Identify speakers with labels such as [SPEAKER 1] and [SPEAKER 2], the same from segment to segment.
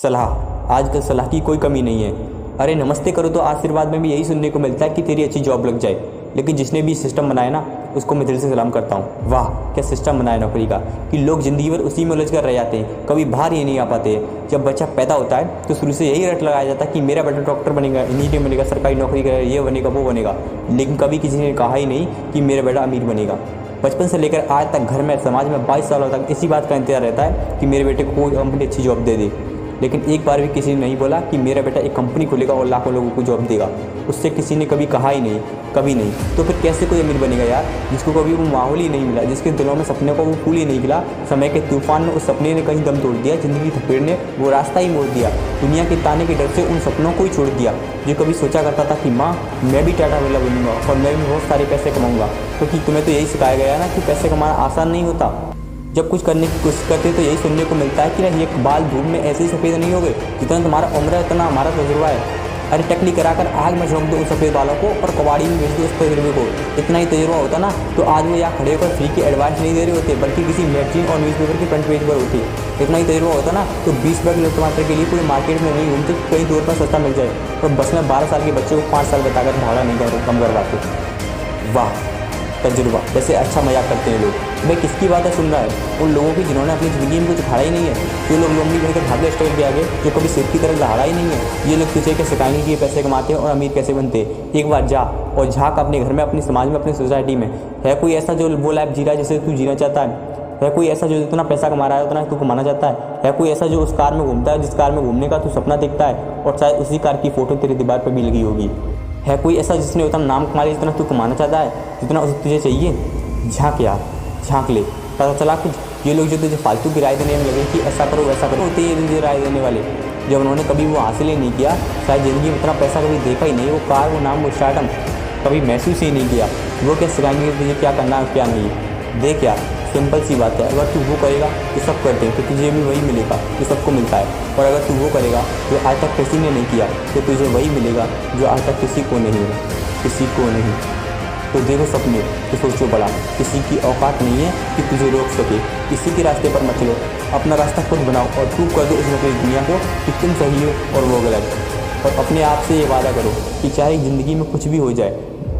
[SPEAKER 1] सलाह। आजकल सलाह की कोई कमी नहीं है। अरे नमस्ते करो तो आशीर्वाद में भी यही सुनने को मिलता है कि तेरी अच्छी जॉब लग जाए। लेकिन जिसने भी सिस्टम बनाया ना, उसको मैं दिल से सलाम करता हूँ। वाह क्या सिस्टम बनाया नौकरी का, कि लोग ज़िंदगी भर उसी में उलझ कर रह जाते हैं, कभी बाहर ही नहीं आ पाते। जब बच्चा पैदा होता है तो शुरू से यही रट लगाया जाता है कि मेरा बेटा डॉक्टर बनेगा, इंजीनियर बनेगा, सरकारी नौकरी करेगा, ये बनेगा वो बनेगा। लेकिन कभी किसी ने कहा ही नहीं कि मेरा बेटा अमीर बनेगा। बचपन से लेकर आज तक घर में, समाज में 22 सालों तक इसी बात का इंतजार रहता है कि मेरे बेटे को कोई कंपनी अच्छी जॉब दे दे। लेकिन एक बार भी किसी ने नहीं बोला कि मेरा बेटा एक कंपनी खोलेगा और लाखों लोगों को जॉब देगा। उससे किसी ने कभी कहा ही नहीं, कभी नहीं। तो फिर कैसे कोई अमीर बनेगा यार, जिसको कभी वो माहौल ही नहीं मिला, जिसके दिलों में सपने को वो फूल ही नहीं खिला। समय के तूफान में उस सपने ने कहीं दम तोड़ दिया, ज़िंदगी की थपेड़ ने वो रास्ता ही मोड़ दिया। दुनिया के ताने के डर से उन सपनों को ही छोड़ दिया। जो कभी सोचा करता था कि माँ मैं भी टाटा बिरला बनूंगा और मैं भी बहुत सारे पैसे कमाऊंगा। क्योंकि तुम्हें तो यही सिखाया गया ना कि पैसे कमाना आसान नहीं होता। जब कुछ करने की कोशिश करते हैं तो यही सुनने को मिलता है कि ये बाल धूप में ऐसे ही सफ़ेद नहीं हो गए, जितना तुम्हारा उम्र है उतना हमारा तजुर्बा है। अरे टकली कराकर आग में झोंक दो उन सफ़ेद बालों को और कबाड़ी में बेच दो उस तजुर्बे को। इतना ही तजुर्बा होता ना तो आज वो यहाँ खड़े होकर फ्री की एडवाइस नहीं दे रहे होते, बल्कि किसी मैगजीन और न्यूज़पेपर के फ्रंट पेज पर होते। इतना ही तजुर्बा होता ना तो 20 बैग टमाटर के लिए पूरे मार्केट में नहीं घूमते, कहीं दूर पर सस्ता मिल जाए। और बस में 12 साल के बच्चे को 5 साल बताकर भाड़ा नहीं कम करवाते। वाह तजुर्बा, जैसे अच्छा मजाक करते हैं लोग। भाई किसकी बातें सुन रहा है? उन लोगों की जिन्होंने अपनी ज़िंदगी में कुछ खाड़ा ही नहीं है। जो लोग लंबी भरकर भागे स्टेज के आगे, जो कभी सिर की तरफ दहाड़ा ही नहीं है। ये लोग तुझे के सिखाएंगे कि ये पैसे कमाते हैं और अमीर कैसे बनते हैं। एक बार जा और झाँक अपने घर में, अपने समाज में, अपनी सोसाइटी में। है कोई ऐसा जो वो लाइफ जी रहा है जिसे तू जीना चाहता है कोई ऐसा जो इतना पैसा कमा रहा है उतना तू कमाना चाहता है कोई ऐसा जो उस कार में घूमता है जिस कार में घूमने का तू सपना देखता है और शायद उसी कार की फ़ोटो तेरी दीवार पर भी लगी होगी? है कोई ऐसा जिसने उतना नाम कमा लिया जितना तू कमाना चाहता है, जितना तुझे चाहिए? झाँक यार, झाँक ले। पता चला कुछ ये लोग जो तुझे फालतू की राय देने में लगे कि ऐसा करो वैसा करो, होते हैं ये राय देने वाले। जब उन्होंने कभी वो हासिल ही नहीं किया, शायद ज़िंदगी में इतना पैसा कभी देखा ही नहीं, वो कार, वो नाम, वो स्टार्टअप कभी महसूस ही नहीं किया। वो क्या सिखाएंगे कि तुझे क्या करना है क्या नहीं? देख यार, सिंपल सी बात है, अगर तू वो करेगा तो सब करते हैं, तो तुझे भी वही मिलेगा जो सबको मिलता है। और अगर तू वो करेगा जो आज तक किसी ने नहीं किया, तो तुझे वही मिलेगा जो आज तक किसी को नहीं है, किसी को नहीं। तो देखो सपने तो सोचो बड़ा, किसी की औकात नहीं है कि तुझे रोक सके। किसी के रास्ते पर मत चलो, अपना रास्ता खुद बनाओ और प्रूव कर दो इस पूरी दुनिया को कि तुम सही हो और वो गलत। और अपने आप से ये वादा करो कि चाहे ज़िंदगी में कुछ भी हो जाए,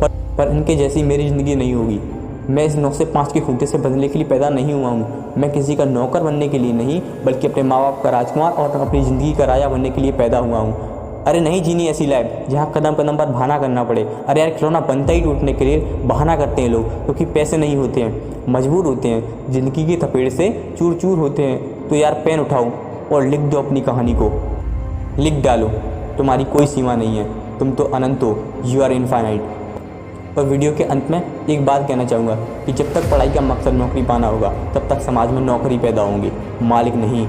[SPEAKER 1] पर इनके जैसी मेरी ज़िंदगी नहीं होगी। मैं इस 9 से 5 के खूंटे से बदलने के लिए पैदा नहीं हुआ हूँ। मैं किसी का नौकर बनने के लिए नहीं, बल्कि अपने माँ बाप का राजकुमार और अपनी ज़िंदगी का राजा बनने के लिए पैदा हुआ हूँ। अरे नहीं जीनी ऐसी लाइफ जहाँ कदम कदम पर बहाना करना पड़े। अरे यार खिलौना बनता ही टूटने के लिए बहाना करते हैं लोग, क्योंकि पैसे नहीं होते हैं, मजबूर होते हैं, ज़िंदगी की थपेड़ से चूर चूर होते हैं। तो यार पेन उठाओ और लिख दो अपनी कहानी को, लिख डालो। तुम्हारी कोई सीमा नहीं है, तुम तो अनंत हो, यू आर इनफाइनाइट। और वीडियो के अंत में एक बात कहना चाहूँगा कि जब तक पढ़ाई का मकसद नौकरी पाना होगा, तब तक समाज में नौकरी पैदा होंगे, मालिक नहीं।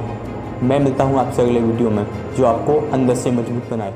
[SPEAKER 1] मैं मिलता हूँ आपसे अगले वीडियो में, जो आपको अंदर से मजबूत बनाए।